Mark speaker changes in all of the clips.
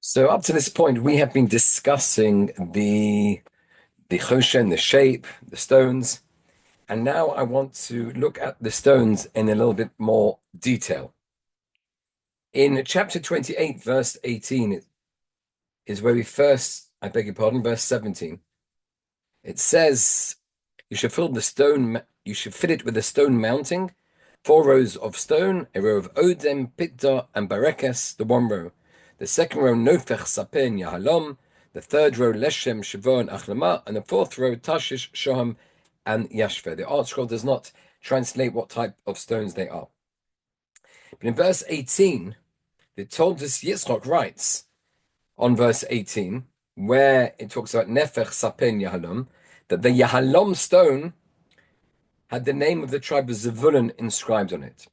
Speaker 1: So up to this point, we have been discussing the Choshen, the shape, the stones, and now I want to look at the stones in a little bit more detail. In chapter 28, verse 18 is where we first, I beg your pardon, verse 17. It says, "You should fill the stone, you should fit it with a stone mounting, 4 rows of stone, a row of odem, pitta, and barekes, the 1 row. The second row, nofech, sapen, yahalom. The third row, leshem, shavon, achlama. And the fourth row, tashish, shoham, and yashve." The art scroll does not translate what type of stones they are. But in verse 18, the Toldos Yitzchok writes on verse 18, where it talks about nefech, sapen, yahalom, that the yahalom stone had the name of the tribe of Zevulun inscribed on it.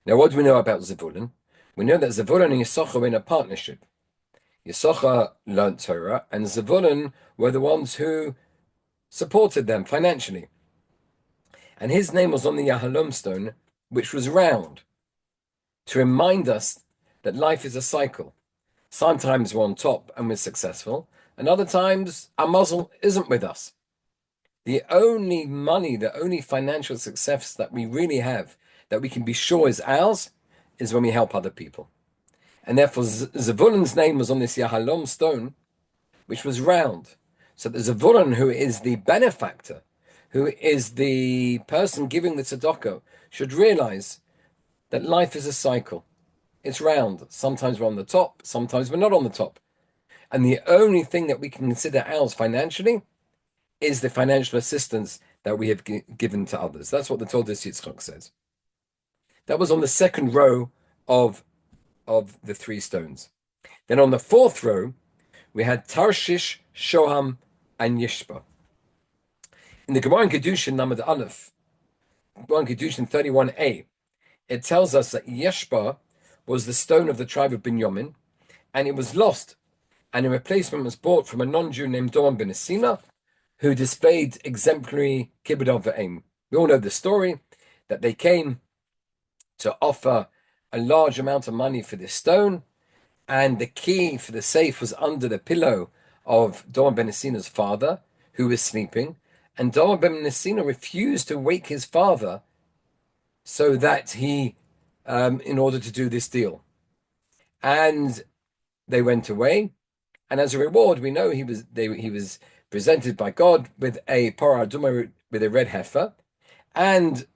Speaker 1: Now, what do we know about Zevulun? We know that Zevulun and Yisachar were in a partnership. Yisachar learned Torah, and Zevulun were the ones who supported them financially. And his name was on the Yahalom stone, which was round, to remind us that life is a cycle. Sometimes we're on top and we're successful, and other times our muzzle isn't with us. The only money, the only financial success that we really have, that we can be sure is ours, is when we help other people. And therefore, Zevulun's name was on this Yahalom stone, which was round. So the Zevulun, who is the benefactor, who is the person giving the tzedakah, should realize that life is a cycle. It's round. Sometimes we're on the top, sometimes we're not on the top. And the only thing that we can consider ours financially is the financial assistance that we have given to others. That's what the Toldos Yitzchok says. That was on the second row of the 3 stones. Then on the fourth row, we had Tarshish, Shoham, and Yishba. In the Gemara in Kedushin, Lamed Aleph, Gemara in Kedushin 31a, it tells us that Yishba was the stone of the tribe of Binyamin, and it was lost, and a replacement was bought from a non-Jew named Doron ben Asina, who displayed exemplary kibbud v'aim. We all know the story, that they came to offer a large amount of money for this stone, and the key for the safe was under the pillow of Doron ben Asina's father, who was sleeping, and Doron ben Asina refused to wake his father so that he, in order to do this deal. And they went away, and as a reward, we know he was presented by God with a parah adumah, with a red heifer, and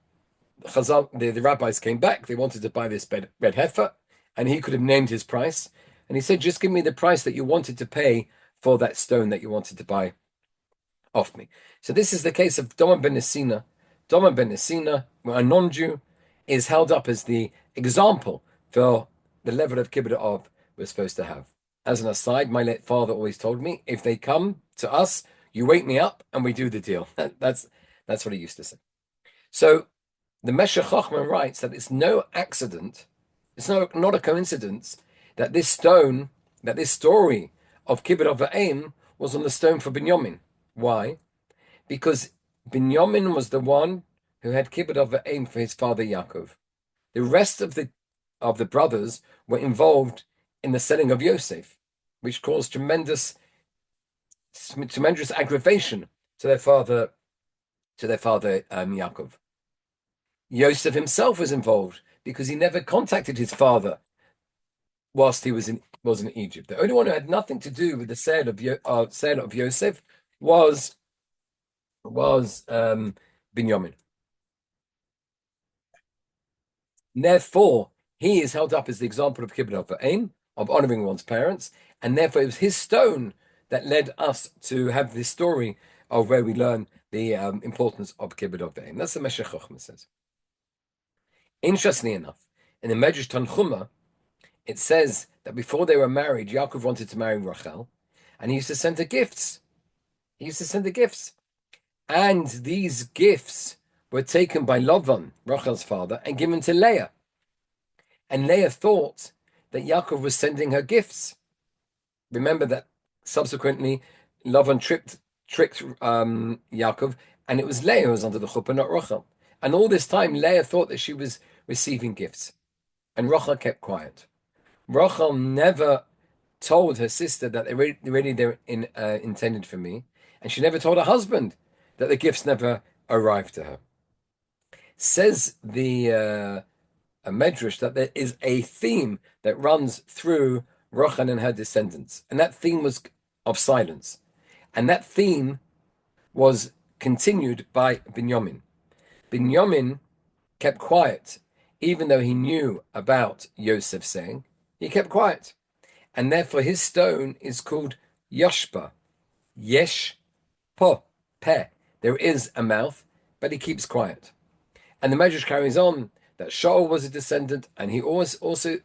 Speaker 1: Chazal, the rabbis came back. They wanted to buy this red heifer, and he could have named his price. And he said, "Just give me the price that you wanted to pay for that stone that you wanted to buy off me." So this is the case of Doron ben Asina. Doron ben Asina, a non-Jew, is held up as the example for the level of kibbud of we're supposed to have. As an aside, my late father always told me, if they come to us, you wake me up and we do the deal. That's what he used to say. So the Meshech Chochmah writes that it's no accident, it's not a coincidence that this stone, that this story of kibbud v'aim was on the stone for Binyamin. Why? Because Binyamin was the one who had kibbud v'aim for his father Yaakov. The rest of the brothers were involved in the selling of Yosef, which caused tremendous aggravation to their father Yaakov. Yosef himself was involved because he never contacted his father whilst he was in Egypt. The only one who had nothing to do with the sale of Yosef was Binyamin. Therefore, he is held up as the example of kibbud v'aim, of honoring one's parents, and therefore it was his stone that led us to have this story of where we learn the importance of kibbud v'aim. That's the Meshech Chochmah says. Interestingly enough, in the Medrash Tanchuma, it says that before they were married, Yaakov wanted to marry Rachel, and he used to send her gifts. And these gifts were taken by Lavan, Rachel's father, and given to Leah. And Leah thought that Yaakov was sending her gifts. Remember that subsequently Lavan tricked Yaakov, and it was Leah who was under the chuppah, not Rachel. And all this time, Leah thought that she was receiving gifts, and Rachel kept quiet. Rachel never told her sister that they're intended for me, and she never told her husband that the gifts never arrived to her. Says the a medrash that there is a theme that runs through Rachel and her descendants, and that theme was of silence, and that theme was continued by Binyamin. Binyamin kept quiet, even though he knew about Yosef saying, he kept quiet. And therefore his stone is called Yoshpa. Yesh po, pe. There is a mouth, but he keeps quiet. And the Medrash carries on that Shaul was a descendant, and he also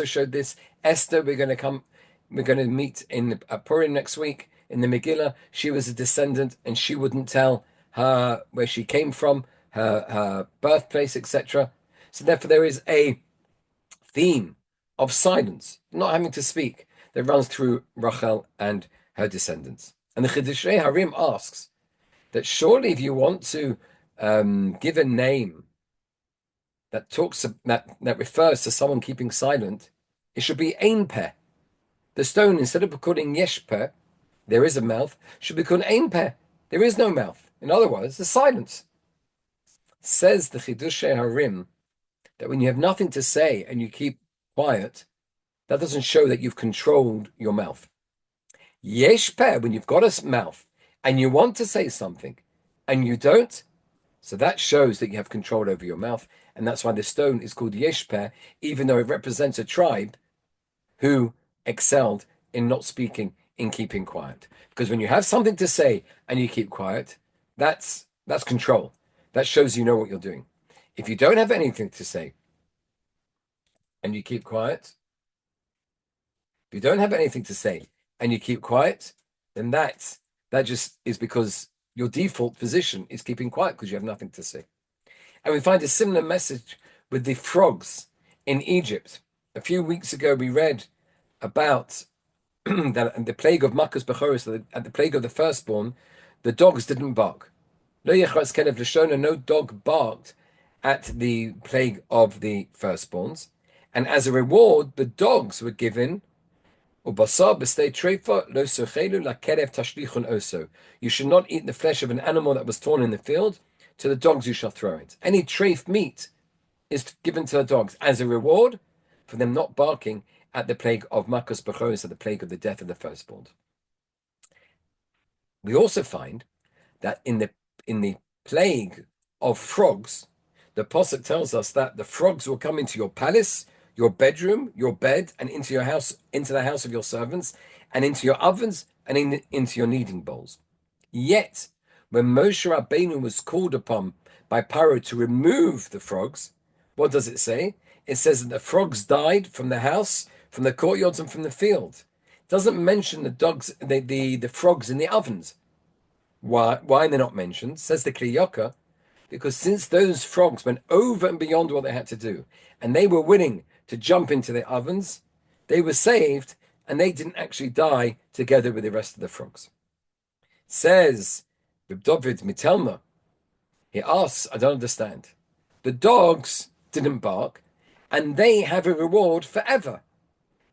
Speaker 1: showed this. Esther, we're going to meet in Purim next week in the Megillah. She was a descendant, and she wouldn't tell her where she came from, her birthplace, etc. So therefore, there is a theme of silence, not having to speak, that runs through Rachel and her descendants. And the Chiddushei Harim asks that surely, if you want to give a name that refers to someone keeping silent, it should be Ein Peh. The stone, instead of calling Yesh Peh, there is a mouth, should be called Ein Peh. There is no mouth. In other words, the silence. Says the Chiddushei Harim that when you have nothing to say and you keep quiet, that doesn't show that you've controlled your mouth. Yesh Peh, when you've got a mouth and you want to say something and you don't, so that shows that you have control over your mouth, and that's why the stone is called Yesh Peh, even though it represents a tribe who excelled in not speaking, in keeping quiet. Because when you have something to say and you keep quiet, that's control. That shows you know what you're doing. If you don't have anything to say and you keep quiet, if you don't have anything to say and you keep quiet, then that just is because your default position is keeping quiet because you have nothing to say. And we find a similar message with the frogs in Egypt. A few weeks ago, we read about that the plague of Makkos Bechoros, at the plague of the firstborn, the dogs didn't bark. No dog barked at the plague of the firstborns. And as a reward, the dogs were given. You should not eat the flesh of an animal that was torn in the field. To the dogs you shall throw it. Any treif meat is given to the dogs as a reward for them not barking at the plague of Makkos Bechoros, or the plague of the death of the firstborn. We also find that in the plague of frogs, the Pasuk tells us that the frogs will come into your palace, your bedroom, your bed, and into your house, into the house of your servants, and into your ovens, and into your kneading bowls. Yet, when Moshe Rabbeinu was called upon by Paro to remove the frogs, what does it say? It says that the frogs died from the house, from the courtyards, and from the field. It doesn't mention the frogs in the ovens. Why they're not mentioned? Says the Kli Yakar, because since those frogs went over and beyond what they had to do, and they were willing to jump into the ovens, they were saved, and they didn't actually die together with the rest of the frogs. Says Reb David Mitelma, he asks, I don't understand. The dogs didn't bark, and they have a reward forever.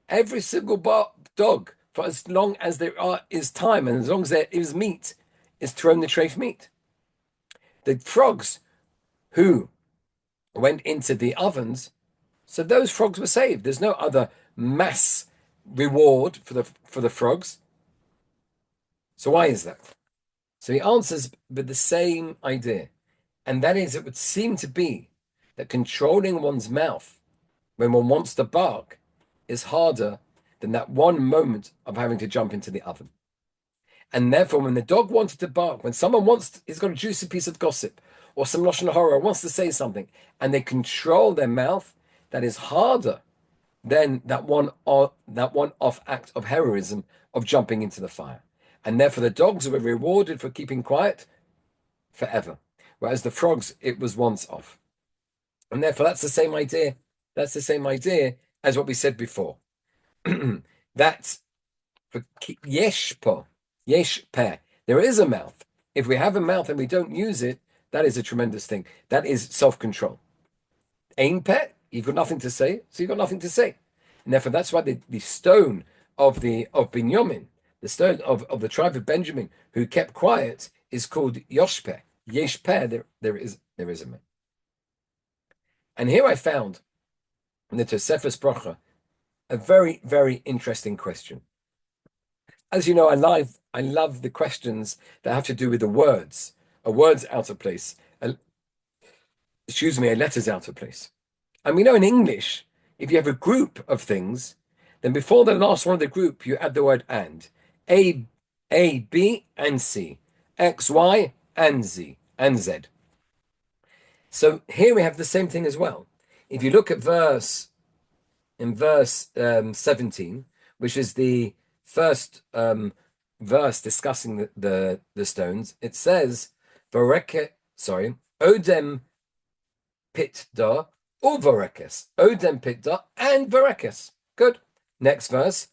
Speaker 1: Every single dog, for as long as there is time, and as long as there is meat, is thrown the treif meat. The frogs who went into the ovens, so those frogs were saved. There's no other mass reward for the frogs. So why is that? So he answers with the same idea, and that is, it would seem to be that controlling one's mouth when one wants to bark is harder than that one moment of having to jump into the oven. And therefore, when the dog wanted to bark, when someone he's got a juicy piece of gossip or some lashon hara, wants to say something, and they control their mouth, that is harder than that one-off act of heroism of jumping into the fire. And therefore, the dogs were rewarded for keeping quiet forever, whereas the frogs, it was once off. And therefore, that's the same idea. That's the same idea as what we said before. That for yesh peh, there is a mouth. If we have a mouth and we don't use it, that is a tremendous thing. That is self-control. Ein peh, you've got nothing to say, so you've got nothing to say. And therefore, that's why the stone of Binyamin, the stone of the tribe of Benjamin, who kept quiet, is called Yoshpeh. Yeshpeh, there is a man. And here I found in the Tosefos Bracha a very, very interesting question. As you know, I love the questions that have to do with the words, a word's out of place, a letter's out of place. And we know in English, if you have a group of things, then before the last one of the group, you add the word and. A, B, and C. X, Y, and Z, and Z. So here we have the same thing as well. If you look at verse 17, which is the first verse discussing the stones, it says, Odem pitda uvarekes. Odem pitda and varekes. Good. Next verse,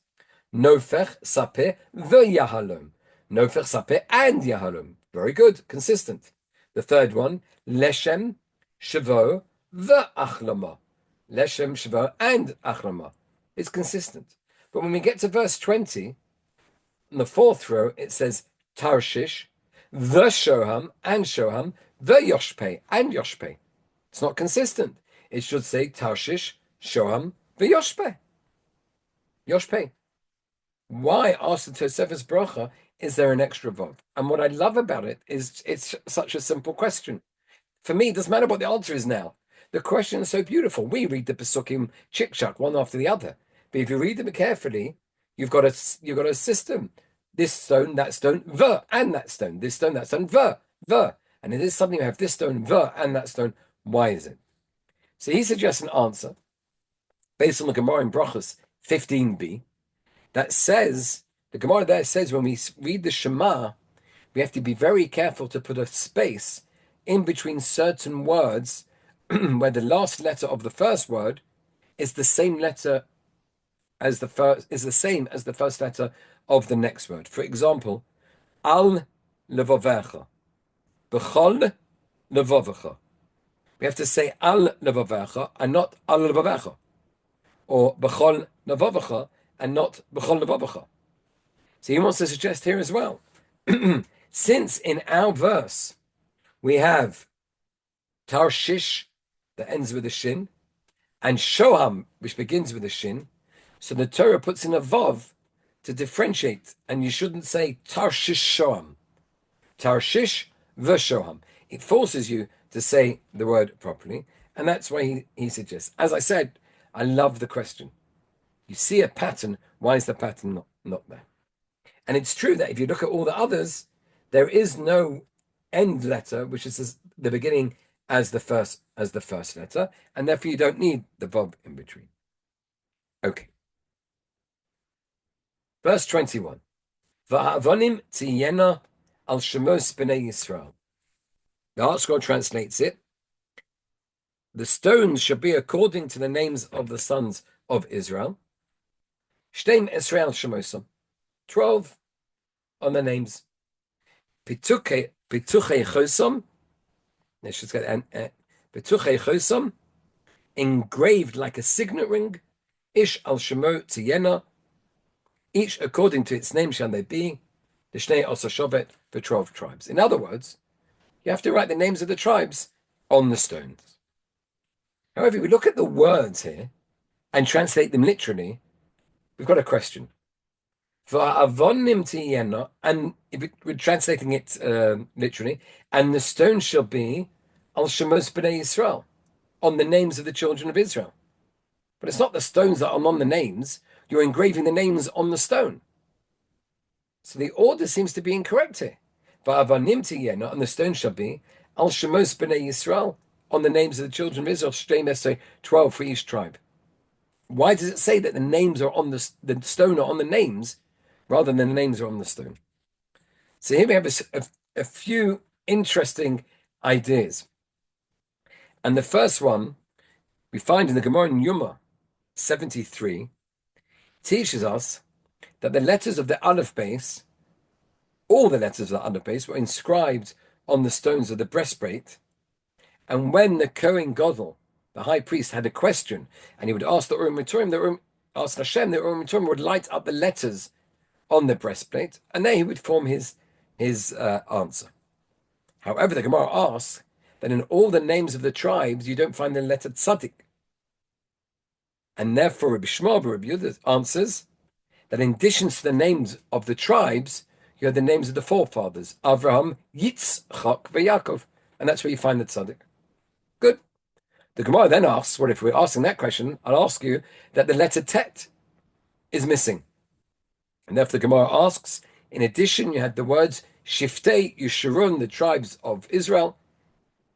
Speaker 1: Nofech sapeh v'yahalom. Nofech sapeh and yahalom. Very good, consistent. The third one, Leshem shavo v'achlama. Leshem shavo and achlama. It's consistent. But when we get to verse 20, in the fourth row, it says Tarshish, the Shoham and Shoham, the Yoshpeh and Yoshpeh. It's not consistent. It should say Tarshish, Shoham, the Yoshpeh. Yoshpeh. Why, ask the Tosefos Bracha, is there an extra vav? And what I love about it is it's such a simple question. For me, it doesn't matter what the answer is now. The question is so beautiful. We read the Pesukim chick-chuck, one after the other. But if you read them carefully, you've got a system. This stone, the, and that stone. This stone, that stone, the. And it is something you have this stone, the, and that stone. Why is it? So he suggests an answer based on the Gemara in Brachos 15b that says, the Gemara there says when we read the Shema, we have to be very careful to put a space in between certain words where the last letter of the first word is the same letter as the first letter of the next word. For example, al levavecha, b'chol levavecha. We have to say al levavecha and not al levavecha, or b'chol levavecha and not b'chol levavecha. So he wants to suggest here as well, since in our verse we have Tarshish that ends with a shin, and Shoham, which begins with a shin, so the Torah puts in a vav to differentiate, and you shouldn't say Tarshish Shoham. Tarshish v'Shoham. It forces you to say the word properly, and that's why he suggests. As I said, I love the question. You see a pattern, why is the pattern not there? And it's true that if you look at all the others, there is no end letter, which is the beginning as the first letter, and therefore you don't need the vav in between. Okay. Verse 21. Va'avonim tiyena al shemos b'nei Yisrael. The Art Scroll translates it. The stones should be according to the names of the sons of Israel. Shteim Israel shemosam. 12 on the names. Pituchei chosam. Pituchei chosam, engraved like a signet ring. Ish al shemo tiyena. Each according to its name shall they be. The Shnei Ososhovet for 12 tribes. In other words, you have to write the names of the tribes on the stones. However, if we look at the words here and translate them literally, we've got a question. And if we're translating it literally, and the stone shall be al shemos b'nei Yisrael, on the names of the children of Israel. But it's not the stones that are on the names. You're engraving the names on the stone. So the order seems to be incorrect here. And the stone shall be al shemos b'nei Yisrael, on the names of the children of Israel. 12 for each tribe. Why does it say that the names are on the stone are on the names, rather than the names are on the stone? So here we have a few interesting ideas. And the first one we find in the Gemara in Yuma 73 teaches us that the letters of the Aleph base, all the letters of the Aleph base, were inscribed on the stones of the breastplate. And when the Kohen Gadol, the high priest, had a question, and he would ask the Urim and Turim, ask Hashem, the Urim Tumim would light up the letters on the breastplate, and there he would form his answer. However, the Gemara asks that in all the names of the tribes, you don't find the letter Tzadik. And therefore, Rabbi Shmuel Rabbi Yehuda answers that in addition to the names of the tribes, you have the names of the forefathers, Avraham, Yitzchak, Yaakov. And that's where you find the Tzadik. Good. The Gemara then asks, well, if we're asking that question, I'll ask you that the letter Tet is missing. And therefore the Gemara asks, in addition, you had the words Shiftei Yeshurun, the tribes of Israel,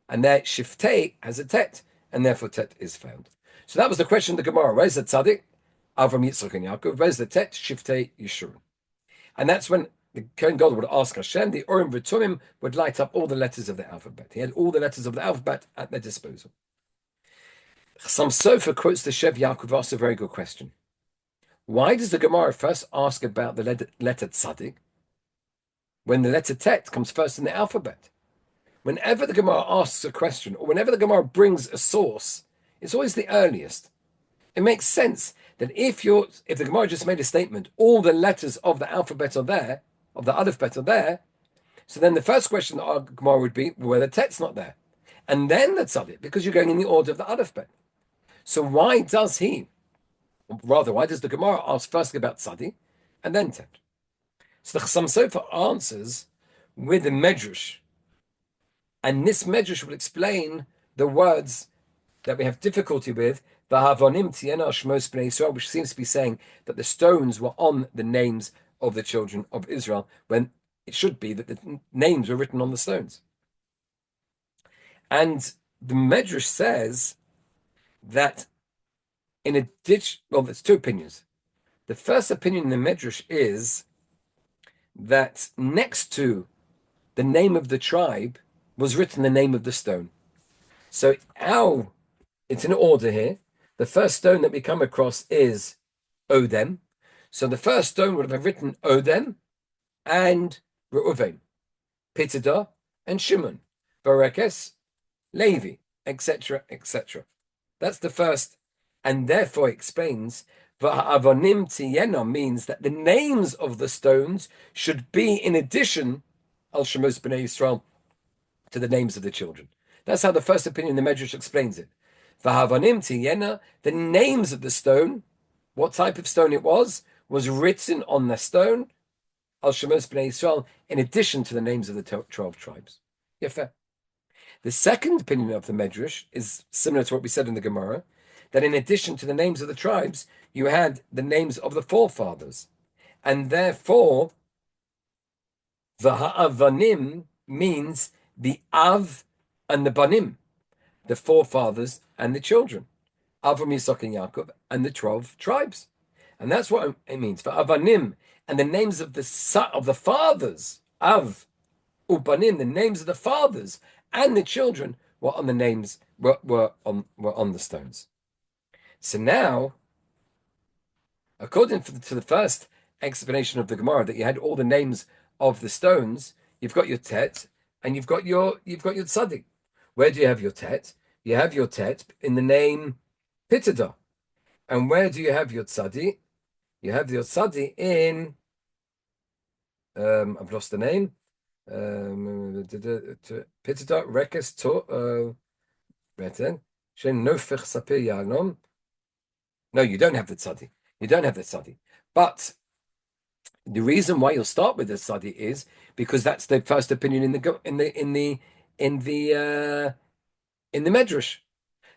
Speaker 1: and there Shiftei has a Tet, and therefore Tet is found. So that was the question of the Gemara. Where's the Tzaddik? Avram, Yitzchak, and Yaakov. Where's the Tet? Shiftei Yeshurun. And that's when the Kohen Gadol would ask Hashem, the Urim V'Tumim would light up all the letters of the alphabet. He had all the letters of the alphabet at their disposal. Some Sofer quotes the Shev Yaakov, asks a very good question. Why does the Gemara first ask about the letter Tzadik when the letter Tet comes first in the alphabet? Whenever the Gemara asks a question, or whenever the Gemara brings a source, it's always the earliest. It makes sense that if the Gemara just made a statement, all the letters of the alphabet are there, of the alphabet are there, so then the first question that our Gemara would be, well, the Tet's not there. And then the Tzadik, because you're going in the order of the alphabet. So why does the Gemara ask first about Tzadi and then Tet? So the Chassam Sofer answers with the Medrash. And this Medrash will explain the words that we have difficulty with, V'havonim tiyena shmos bnei Yisrael, which seems to be saying that the stones were on the names of the children of Israel, when it should be that the names were written on the stones. And the Medrash says that in addition, well, there's two opinions. The first opinion in the Medrash is that next to the name of the tribe was written the name of the stone. So it's in order here. The first stone that we come across is Odem. So the first stone would have written Odem and Reuven, Pitidah and Shimon, Barekes, Levi, etc., etc. That's the first, and therefore explains V'ha'avonim tiyena means that the names of the stones should be in addition al shemos b'nei Yisrael to the names of the children. That's how the first opinion in the Medrash explains it. V'ha'avonim tiyena, the names of the stone, what type of stone it was written on the stone al shemos b'nei Yisrael in addition to the names of the 12 tribes. Yeah, fair. The second opinion of the Medrash is similar to what we said in the Gemara, that in addition to the names of the tribes, you had the names of the forefathers. And therefore, the ha'avanim means the av and the banim, the forefathers and the children. Avram, Yitzchak, and Yaakov, and the 12 tribes. And that's what it means. For avanim, and the names of the fathers, av, ubanim, the names of the fathers, and the children were on the names, were on the stones. So now, according to the first explanation of the Gemara, that you had all the names of the stones, you've got your Tet and you've got your Tzadik. Where do you have your Tet? You have your Tet in the name Pitidah. And where do you have your Tzadik? You have your Tzadik in I've lost the name. Pitidah Rekes to Shen Nofich Sapir Yalom. No, you don't have the tzadi. You don't have the tzadi. But the reason why you'll start with the tzadi is because that's the first opinion in the Medrash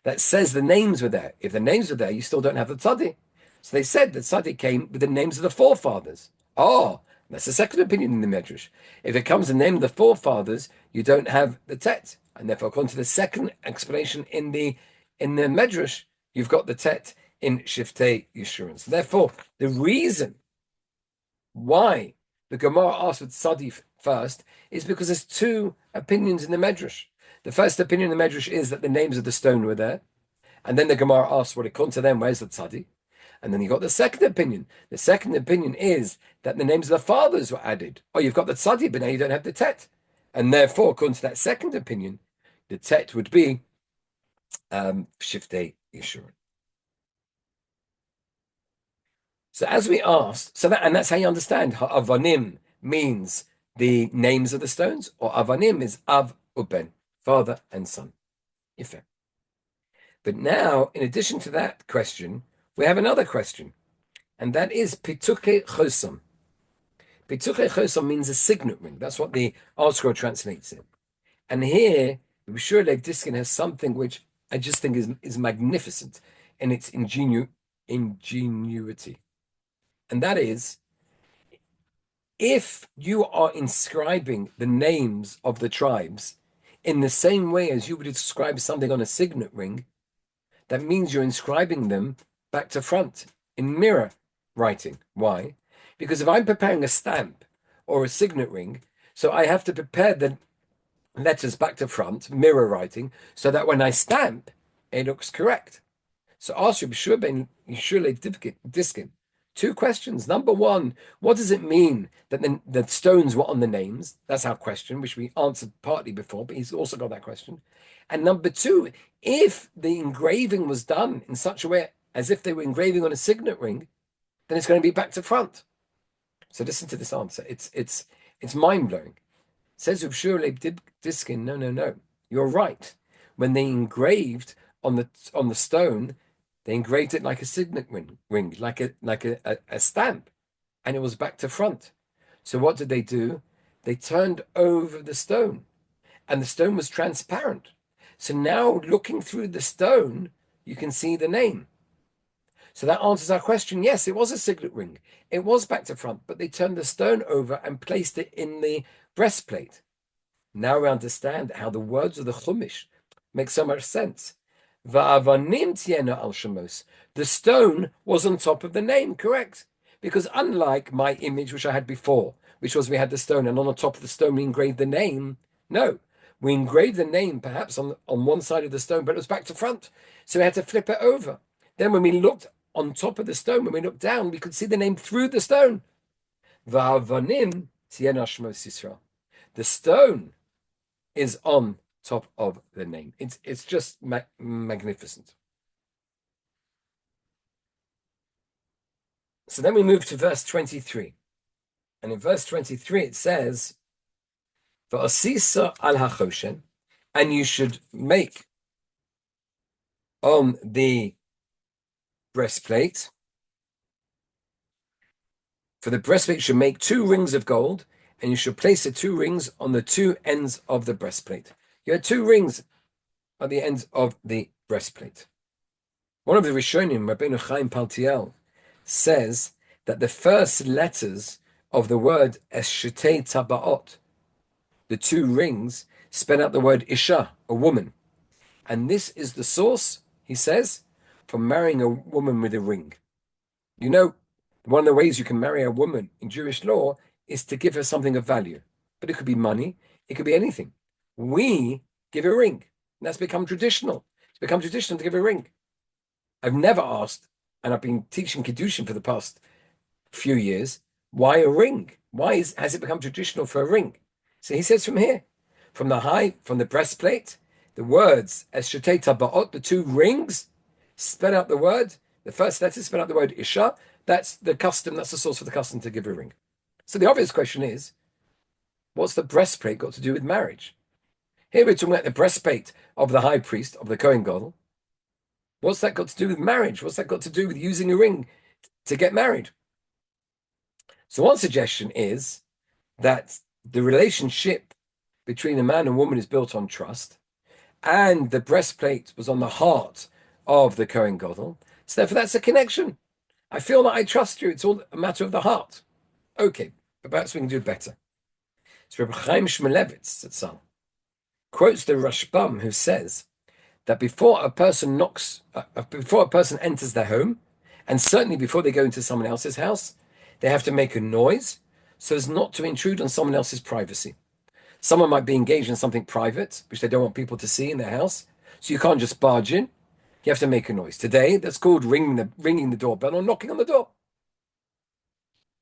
Speaker 1: that says the names were there. If the names were there, you still don't have the tzadi. So they said the tzadi came with the names of the forefathers. Oh, that's the second opinion in the Medrash. If it comes in the name of the forefathers, you don't have the tet, and therefore, according to the second explanation in the Medrash, you've got the tet in Shiftei Yeshurun. So therefore, the reason why the Gemara asked with Tzadi first is because there's two opinions in the Medrash. The first opinion in the Medrash is that the names of the stone were there, and then the Gemara asks, well, according to them, where's the Tzadi? And then you got the second opinion. The second opinion is that the names of the fathers were added. Oh, you've got the Tzadi, but now you don't have the Tet. And therefore, according to that second opinion, the Tet would be Shiftei Yeshurun. So as we asked, and that's how you understand Avanim means the names of the stones, or Avanim is Av Uben, father and son. Ife. But now, in addition to that question, we have another question, and that is Pituche Chosom. Pituche Chosom means a signet ring. That's what the Art Scroll translates it. And here, Sure Lev Diskin has something which I just think is magnificent in its ingenuity. And that is, if you are inscribing the names of the tribes in the same way as you would inscribe something on a signet ring, that means you're inscribing them back to front in mirror writing. Why? Because if I'm preparing a stamp or a signet ring, so I have to prepare the letters back to front, mirror writing, so that when I stamp, it looks correct. So ask Yeshua ben Diskin. Two questions. Number one, what does it mean that the stones were on the names? That's our question, which we answered partly before, but he's also got that question. And number two, if the engraving was done in such a way as if they were engraving on a signet ring, then it's going to be back to front. So listen to this answer. It's mind-blowing. Says Yeshua Diskin, no. You're right. When they engraved on the stone, they engraved it like a signet ring, like a stamp, and it was back to front. So what did they do? They turned over the stone, and the stone was transparent. So now looking through the stone, you can see the name. So that answers our question. Yes, it was a signet ring. It was back to front, but they turned the stone over and placed it in the breastplate. Now we understand how the words of the Chumash make so much sense. Va'avanim tiena al shemos. The stone was on top of the name, correct? Because unlike my image, which I had before, which was we had the stone, and on the top of the stone we engraved the name. No, we engraved the name perhaps on one side of the stone, but it was back to front. So we had to flip it over. Then when we looked on top of the stone, when we looked down, we could see the name through the stone. Va'avanim tiena shemos Yisrael. The stone is on top of the name. It's just magnificent. So then we move to verse 23. And in verse 23 it says, V'asisa al hachoshen, and you should make on the breastplate. For the breastplate you should make 2 rings of gold, and you should place the 2 rings on the 2 ends of the breastplate. You had 2 rings at the ends of the breastplate. One of the Rishonim, Rabbeinu Chaim Paltiel, says that the first letters of the word Eshetei Tabaot, the 2 rings, spell out the word Isha, a woman. And this is the source, he says, for marrying a woman with a ring. You know, one of the ways you can marry a woman in Jewish law is to give her something of value. But it could be money, it could be anything. We give a ring. And that's become traditional. It's become traditional to give a ring. I've never asked, and I've been teaching Kiddushin for the past few years, why a ring? Why has it become traditional for a ring? So he says from here, from the breastplate, the words, Eshetei Tabaot, the 2 rings, spell out the word, the first letter spell out the word Isha. That's the custom, that's the source for the custom to give a ring. So the obvious question is, what's the breastplate got to do with marriage? Here we're talking about the breastplate of the high priest, of the Kohen Gadol. What's that got to do with marriage? What's that got to do with using a ring to get married? So one suggestion is that the relationship between a man and woman is built on trust, and the breastplate was on the heart of the Kohen Gadol. So therefore that's a connection. I feel that I trust you. It's all a matter of the heart. Okay, but perhaps we can do better. So Reb Chaim Shmulevitz quotes the Rashbam, who says that before a person enters their home, and certainly before they go into someone else's house, they have to make a noise so as not to intrude on someone else's privacy. Someone might be engaged in something private, which they don't want people to see in their house, so you can't just barge in. You have to make a noise. Today, that's called ringing the doorbell or knocking on the door.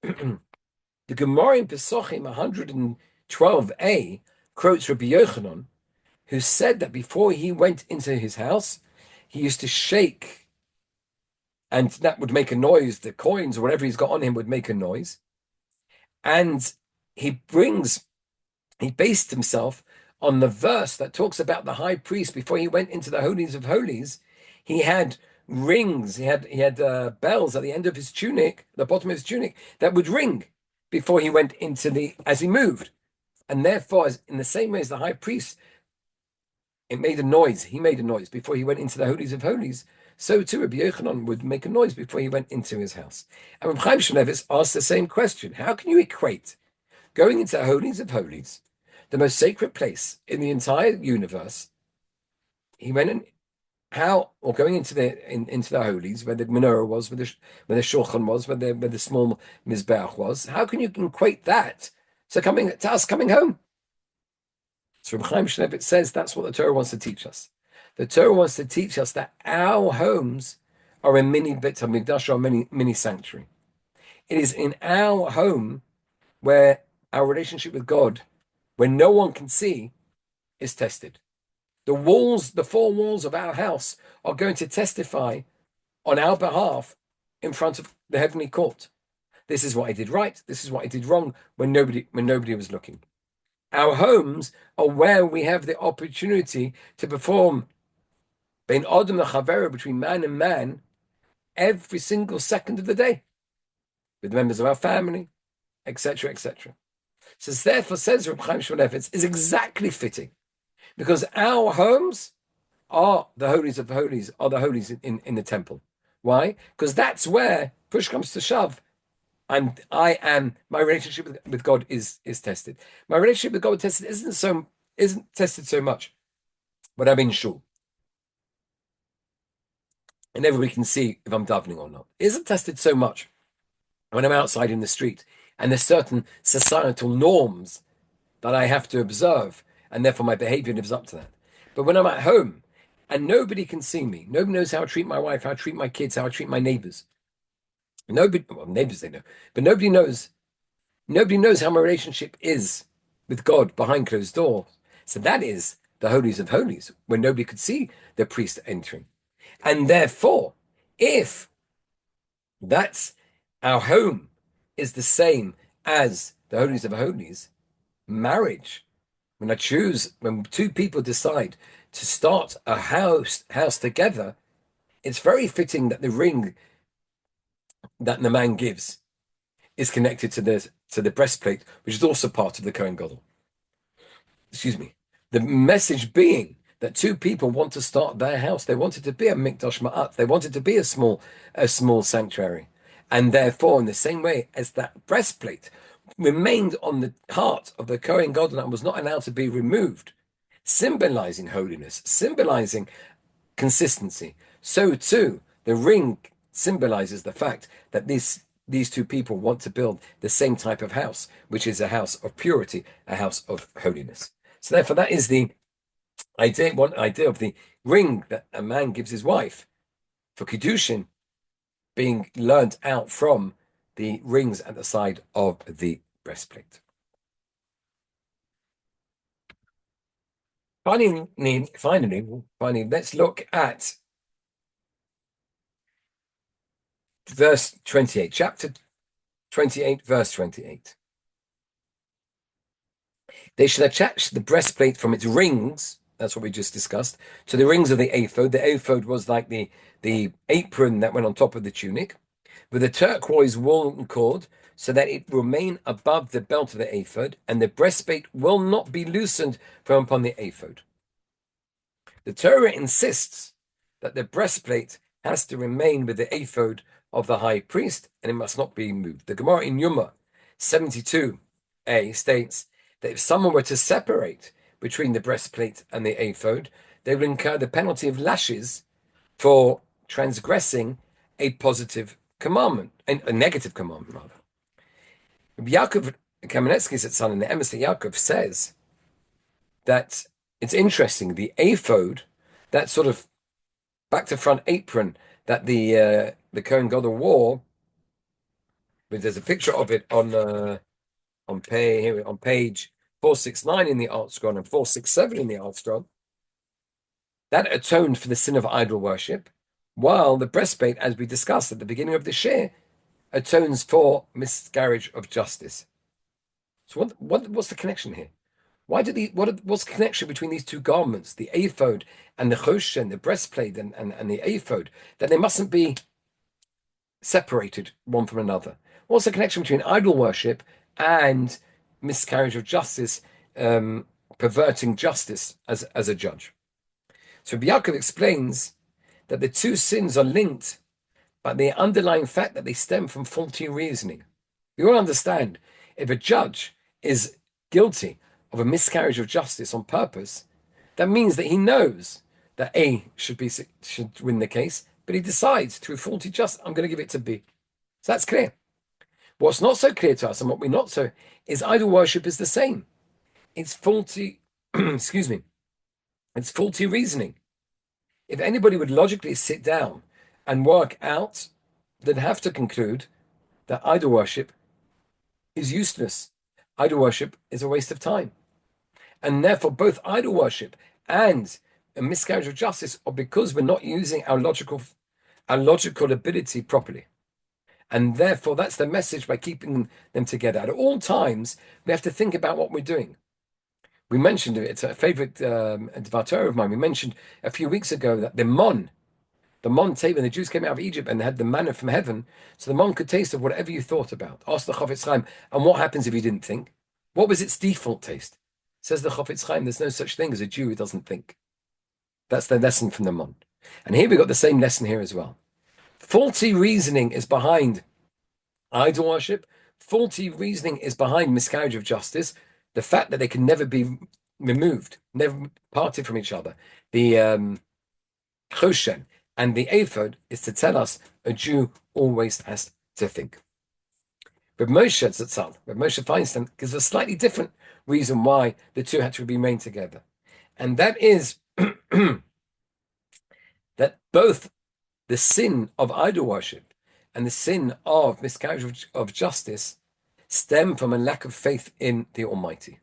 Speaker 1: The Gemara in Pesachim 112a quotes Rabbi Yochanan, who said that before he went into his house, he used to shake and that would make a noise. The coins or whatever he's got on him would make a noise. And he based himself on the verse that talks about the high priest before he went into the holies of holies. He had rings, he had bells at the end of his tunic, the bottom of his tunic, that would ring before he went into as he moved. And therefore, in the same way as the high priest, it made a noise. He made a noise before he went into the holies of holies. So too, Rabbi Yochanan would make a noise before he went into his house. And Rabbi Chaim Shmulevitz asked the same question: how can you equate going into the holies of holies, the most sacred place in the entire universe? He went in or going into into the holies, where the menorah was, where the shulchan was, where the small mizbeach was. How can you equate that to us coming home? So Reb Chaim Shmulevitz says that's what the Torah wants to teach us. The Torah wants to teach us that our homes are a mini Beit HaMikdash, or a mini sanctuary. It is in our home where our relationship with God, when no one can see, is tested. The four walls of our house are going to testify on our behalf in front of the heavenly court. This is what I did right. This is what I did wrong when nobody was looking. Our homes are where we have the opportunity to perform bein adam lechavero, between man and man, every single second of the day with members of our family, etc., etc. So therefore, says Reb Chaim Shmulevitz, is exactly fitting, because our homes are the holies of holies, are the holies in the temple. Why? Because that's where push comes to shove, and my relationship with God is tested. My relationship with God tested isn't tested so much when I'm in shul and everybody can see if I'm davening or not. It isn't tested so much when I'm outside in the street and there's certain societal norms that I have to observe, and therefore my behavior lives up to that. But when I'm at home and nobody can see me, nobody knows how I treat my wife, how I treat my kids, how I treat my neighbors. Neighbors they know, but nobody knows. Nobody knows how my relationship is with God behind closed doors. So that is the holies of holies, when nobody could see the priest entering. And therefore, if that's our home is the same as the holies of holies, marriage, when two people decide to start a house together, it's very fitting that the ring that the man gives is connected to the breastplate, which is also part of the Kohen Gadol. Excuse me. The message being that two people want to start their house. They want it to be a mikdash ma'at. They want it to be a small sanctuary. And therefore, in the same way as that breastplate remained on the heart of the Kohen Gadol and was not allowed to be removed, symbolizing holiness, symbolizing consistency, so too the ring symbolizes the fact that these two people want to build the same type of house, which is a house of purity, a house of holiness. So therefore, that is one idea of the ring that a man gives his wife for Kiddushin, being learned out from the rings at the side of the breastplate. Finally, let's look at verse 28, chapter 28, verse 28. They should attach the breastplate from its rings, that's what we just discussed, to the rings of the ephod. The ephod was like the apron that went on top of the tunic, with a turquoise woolen cord, so that it remain above the belt of the ephod, and the breastplate will not be loosened from upon the ephod. The Torah insists that the breastplate has to remain with the ephod of the high priest, and it must not be moved. The Gemara in Yuma 72a states that if someone were to separate between the breastplate and the ephod, they would incur the penalty of lashes for transgressing a positive commandment, a negative commandment, rather. Yaakov Kamenetsky's son in the Emissary Yaakov says that it's interesting, the ephod, that sort of back to front apron that the Kohen Gadol wore, but there's a picture of it on page 469 in the Art Scroll and 467 in the Art Scroll. That atoned for the sin of idol worship, while the breastplate, as we discussed at the beginning of the share, atones for miscarriage of justice. So what's the connection here? What's the connection between these two garments, the ephod and the choshen, the breastplate and the ephod, that they mustn't be separated one from another? What's the connection between idol worship and miscarriage of justice, perverting justice as a judge? So Yaakov explains that the two sins are linked by the underlying fact that they stem from faulty reasoning. We all understand if a judge is guilty of a miscarriage of justice on purpose, that means that he knows that A should win the case, but he decides through faulty justice, I'm going to give it to B. So that's clear. What's not so clear to us, and what we're not so, is idol worship is the same. It's faulty, excuse me, it's faulty reasoning. If anybody would logically sit down and work out, they'd have to conclude that idol worship is useless. Idol worship is a waste of time. And therefore, both idol worship and a miscarriage of justice are because we're not using our logical ability properly. And therefore, that's the message by keeping them together. At all times, we have to think about what we're doing. We mentioned it, it's a favorite Dvar Torah of mine. We mentioned a few weeks ago that the mon table, when the Jews came out of Egypt and they had the manna from heaven, so the mon could taste of whatever you thought about. Ask the Chofetz Chaim, and what happens if you didn't think? What was its default taste? Says the Chofetz Chaim, there's no such thing as a Jew who doesn't think. That's the lesson from the mon. And here we got the same lesson here as well. Faulty reasoning is behind idol worship. Faulty reasoning is behind miscarriage of justice. The fact that they can never be removed, never parted from each other. The Choshen and the ephod is to tell us a Jew always has to think. But Moshe Feinstein gives a slightly different reason why the two had to remain together. And that is that both the sin of idol worship and the sin of miscarriage of justice stem from a lack of faith in the Almighty.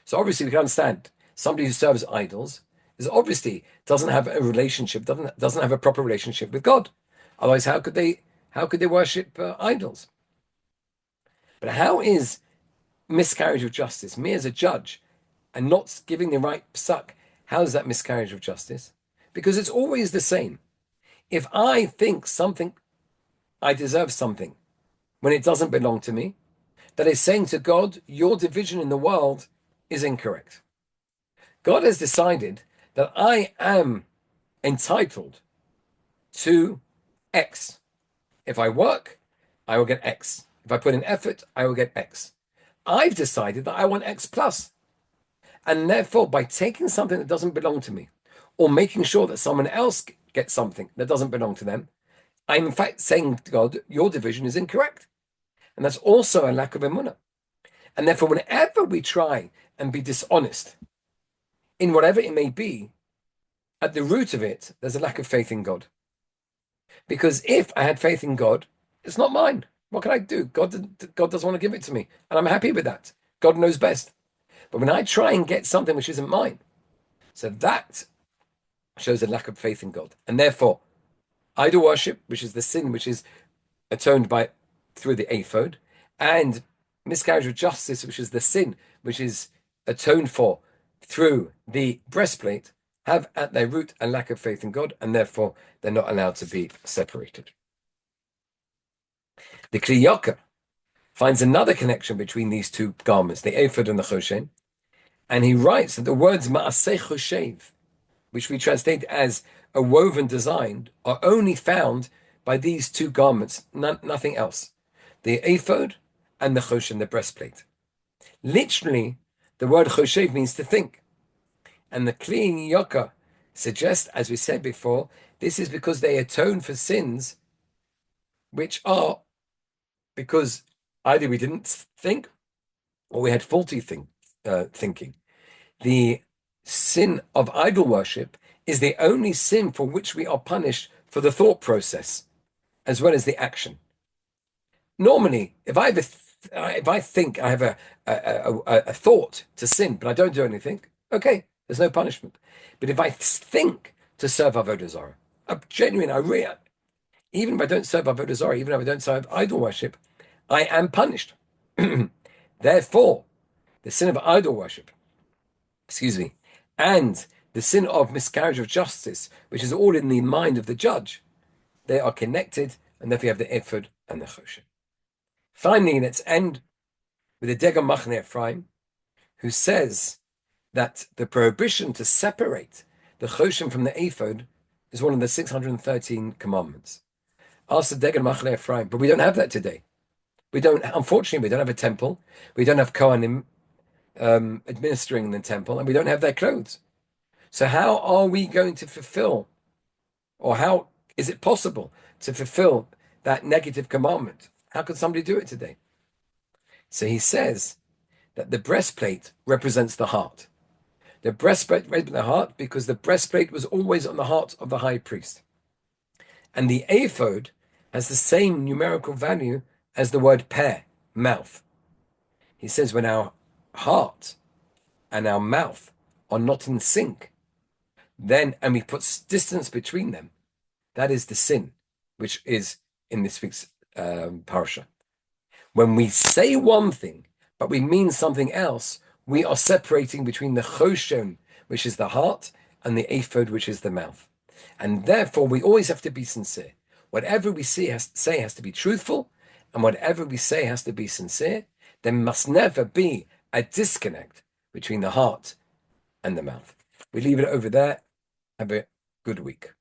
Speaker 1: So obviously we can understand somebody who serves idols is obviously doesn't have a relationship, doesn't have a proper relationship with God. Otherwise, how could they worship idols? But how is miscarriage of justice, me as a judge, and not giving the right psak, how is that miscarriage of justice? Because it's always the same. If I think something, I deserve something, when it doesn't belong to me, that is saying to God, your division in the world is incorrect. God has decided that I am entitled to X. If I work, I will get X. If I put in effort, I will get X. I've decided that I want X plus. And therefore, by taking something that doesn't belong to me, or making sure that someone else gets something that doesn't belong to them, I'm in fact saying to God, your division is incorrect. And that's also a lack of emunah. And therefore, whenever we try and be dishonest in whatever it may be, at the root of it, there's a lack of faith in God. Because if I had faith in God, it's not mine. What can I do? God doesn't want to give it to me. And I'm happy with that. God knows best. But when I try and get something which isn't mine, so that shows a lack of faith in God. And therefore, idol worship, which is the sin which is atoned by through the ephod, and miscarriage of justice, which is the sin which is atoned for through the breastplate, have at their root a lack of faith in God, and therefore they're not allowed to be separated. The Kli Yakar finds another connection between these two garments, the ephod and the choshen, and he writes that the words ma'aseh choshev, which we translate as a woven design, are only found by these two garments, nothing else. The ephod and the choshen, the breastplate. Literally, the word choshev means to think. And the Kli Yakar suggests, as we said before, this is because they atone for sins which are because either we didn't think or we had faulty thinking. The sin of idol worship is the only sin for which we are punished for the thought process as well as the action. Normally, if I think I have a thought to sin, but I don't do anything, okay, there's no punishment. But if I think to serve Avodah Zarah, a genuine, even if I don't serve Avodah Zarah, even if I don't serve idol worship, I am punished. Therefore, the sin of idol worship, excuse me, and the sin of miscarriage of justice, which is all in the mind of the judge, they are connected, and therefore you have the ephod and the choshen. Finally, let's end with the Degam Machne Ephraim, who says that the prohibition to separate the choshen from the ephod is one of the 613 commandments. Ask the Degam Machne Ephraim, but we don't have that today. Unfortunately, we don't have a temple. We don't have Kohanim administering the temple, and we don't have their clothes. So how are we going to fulfill, or how is it possible to fulfill that negative commandment? How could somebody do it today? So he says that the breastplate represents the heart. The breastplate represents the heart because the breastplate was always on the heart of the high priest. And the ephod has the same numerical value as the word peh, mouth. He says when our heart and our mouth are not in sync, then, and we put distance between them, that is the sin, which is in this week's parasha. When we say one thing, but we mean something else, we are separating between the Choshen, which is the heart, and the ephod, which is the mouth. And therefore, we always have to be sincere. Whatever we say has to be truthful, and whatever we say has to be sincere. There must never be a disconnect between the heart and the mouth. We leave it over there. Have a good week.